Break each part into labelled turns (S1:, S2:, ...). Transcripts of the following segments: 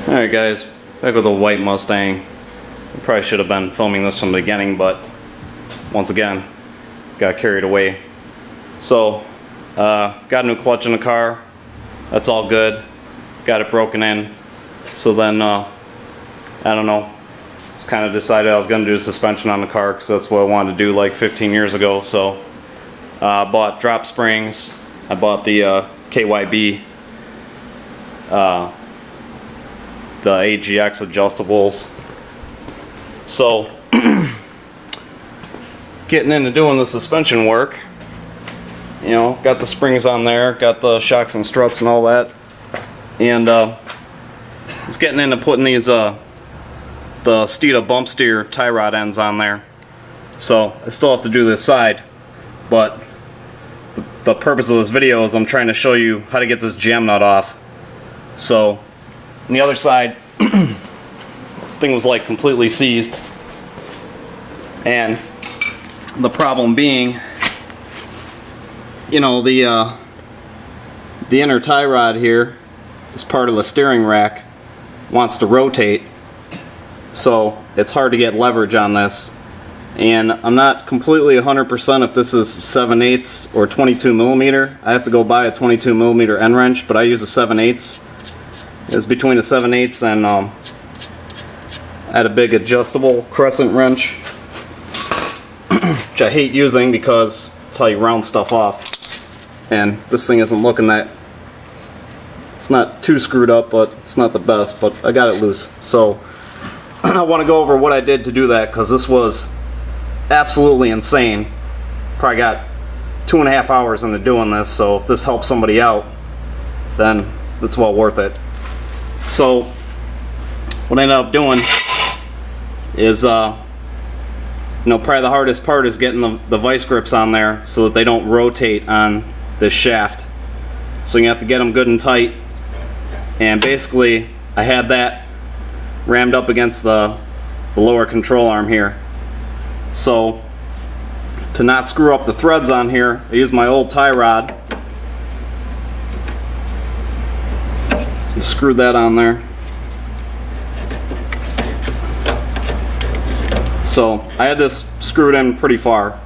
S1: Alright guys, back with a white Mustang. I probably should have been filming this from the beginning, but once again, got carried away. So, got a new clutch in the car. That's all good. Got it broken in. So then, I don't know, just kind of decided I was going to do suspension on the car because that's what I wanted to do like 15 years ago. So, I bought drop springs. I bought the KYB. The AGX adjustables. So getting into doing the suspension work, you know, got the springs on there, got the shocks and struts and all that, and it's getting into putting these the Steeda bump steer tie rod ends on there. So I still have to do this side, but the purpose of this video is I'm trying to show you how to get this jam nut off. So on the other side, thing was like completely seized, and the problem being, you know, the inner tie rod here, this part of the steering rack, wants to rotate, so it's hard to get leverage on this. And I'm not completely 100% if this is 7/8 or 22 millimeter. I have to go buy a 22 millimeter end wrench, but I use a 7/8. It's between a 7/8 and I had a big adjustable crescent wrench, which I hate using because it's how you round stuff off. And this thing isn't looking that, it's not too screwed up, but it's not the best, but I got it loose. So I want to go over what I did to do that, because this was absolutely insane. Probably got 2.5 hours into doing this, so if this helps somebody out, then it's well worth it. So what I ended up doing is, you know, probably the hardest part is getting the vice grips on there so that they don't rotate on this shaft. So you have to get them good and tight. And basically, I had that rammed up against the lower control arm here. So to not screw up the threads on here, I used my old tie rod. Just screwed that on there. So I had this screwed in pretty far.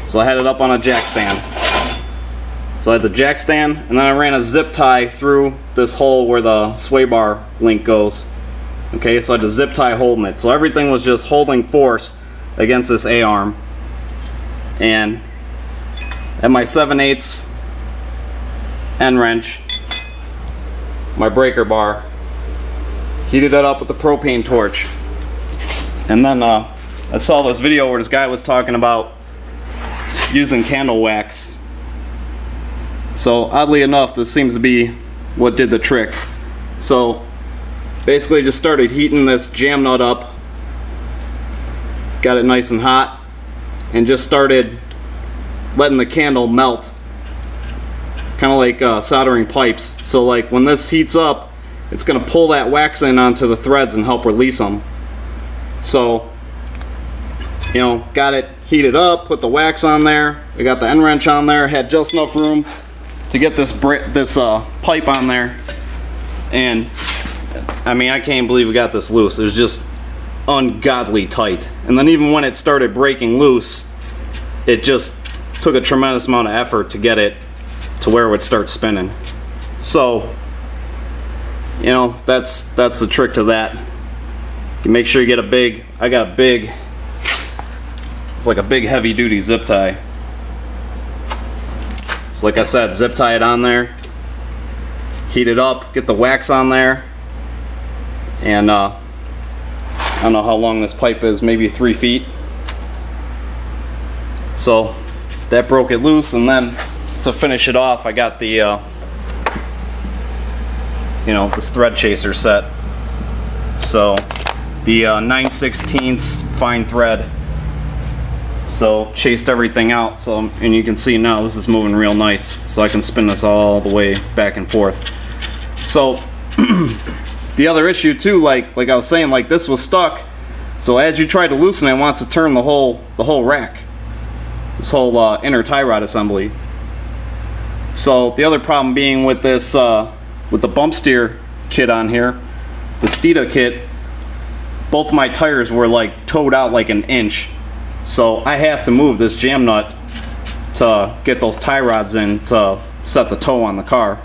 S1: So I had it up on a jack stand. So I had the jack stand, and then I ran a zip tie through this hole where the sway bar link goes. Okay, so I had a zip tie holding it. So everything was just holding force against this A-arm. And at my 7/8 end wrench, my breaker bar, heated it up with the propane torch. And then I saw this video where this guy was talking about using candle wax. So oddly enough, this seems to be what did the trick. So basically just started heating this jam nut up, got it nice and hot, and just started letting the candle melt, kind of like soldering pipes. So like when this heats up, it's going to pull that wax in onto the threads and help release them. So, you know, got it heated up, put the wax on there, I got the end wrench on there, had just enough room to get this pipe on there. And I mean, I can't believe we got this loose. It was just ungodly tight. And then even when it started breaking loose, it just took a tremendous amount of effort to get it to where it would start spinning. So, you know, that's the trick to that. You make sure you get a big, I got a big, it's like a big heavy duty zip tie. So like I said, zip tie it on there, heat it up, get the wax on there, and I don't know how long this pipe is, maybe 3 feet. So that broke it loose, and then to finish it off, I got the you know, this thread chaser set. So the 9/16 fine thread. So chased everything out. So, and you can see now this is moving real nice. So I can spin this all the way back and forth. So the other issue too, like I was saying, like this was stuck. So as you try to loosen it, it wants to turn the whole rack, this whole inner tie rod assembly. So the other problem being with this, with the bump steer kit on here. The Steeda kit, both my tires were like towed out like an inch. So I have to move this jam nut to get those tie rods in to set the toe on the car.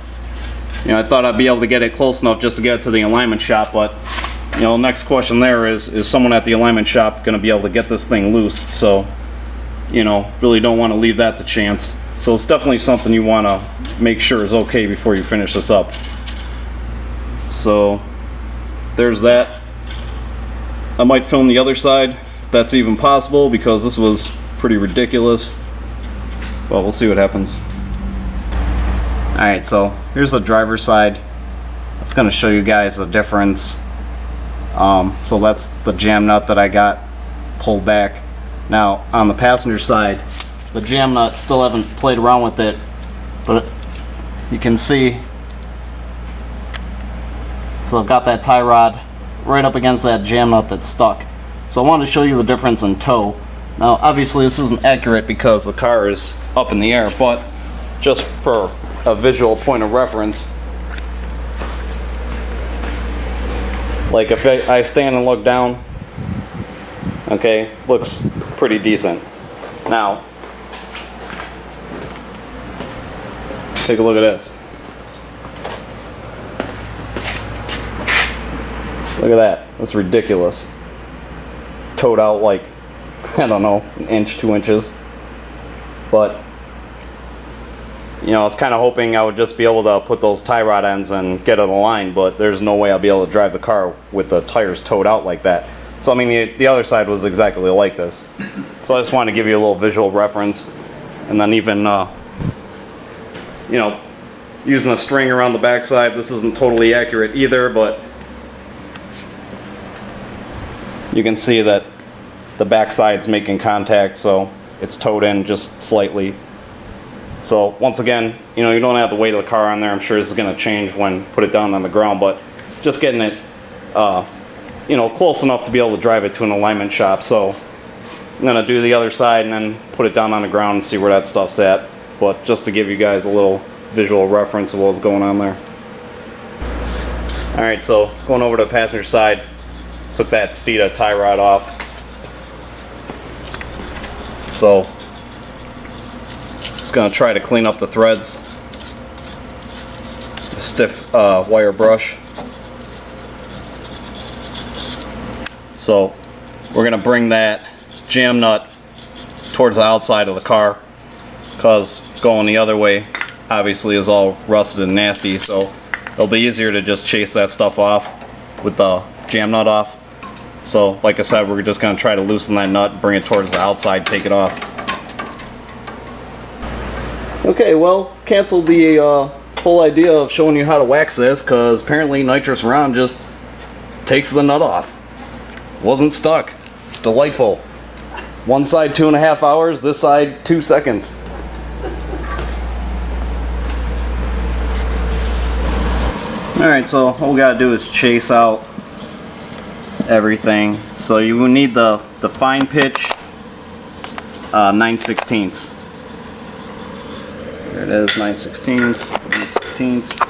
S1: You know, I thought I'd be able to get it close enough just to get it to the alignment shop, but you know, next question there is someone at the alignment shop going to be able to get this thing loose? So, you know, really don't want to leave that to chance. So it's definitely something you want to make sure is okay before you finish this up. So there's that. I might film the other side if that's even possible, because this was pretty ridiculous. Well, we'll see what happens. Alright, so here's the driver's side. It's going to show you guys the difference. So that's the jam nut that I got pulled back. Now on the passenger side, the jam nut, still haven't played around with it, but you can see, so I've got that tie rod right up against that jam nut that's stuck. So I wanted to show you the difference in tow. Now obviously this isn't accurate because the car is up in the air, but just for a visual point of reference, like if I stand and look down, okay, looks pretty decent. Now take a look at this. Look at that. That's ridiculous. It's towed out like, I don't know, an inch, 2 inches. But you know, I was kind of hoping I would just be able to put those tie rod ends and get it aligned, but there's no way I'll be able to drive the car with the tires towed out like that. So I mean, the other side was exactly like this. So I just wanted to give you a little visual reference, and then even you know, using a string around the backside. This isn't totally accurate either, but you can see that the backside's making contact, so it's towed in just slightly. So once again, you know, you don't have the weight of the car on there. I'm sure this is going to change when put it down on the ground, but just getting it, you know, close enough to be able to drive it to an alignment shop. So I'm going to do the other side and then put it down on the ground and see where that stuff's at. But just to give you guys a little visual reference of what's going on there. Alright, so going over to the passenger side, took that Steeda tie rod off. So going to try to clean up the threads. A stiff wire brush. So we're going to bring that jam nut towards the outside of the car, because going the other way obviously is all rusted and nasty, so it'll be easier to just chase that stuff off with the jam nut off. So like I said, we're just going to try to loosen that nut, bring it towards the outside, take it off. Okay, well, canceled the whole idea of showing you how to wax this, because apparently nitrous round just takes the nut off. Wasn't stuck. Delightful. One side 2.5 hours, this side 2 seconds. Alright, so all we gotta do is chase out everything. So you will need the fine pitch 9/16. There it is, 9/16, 9/16.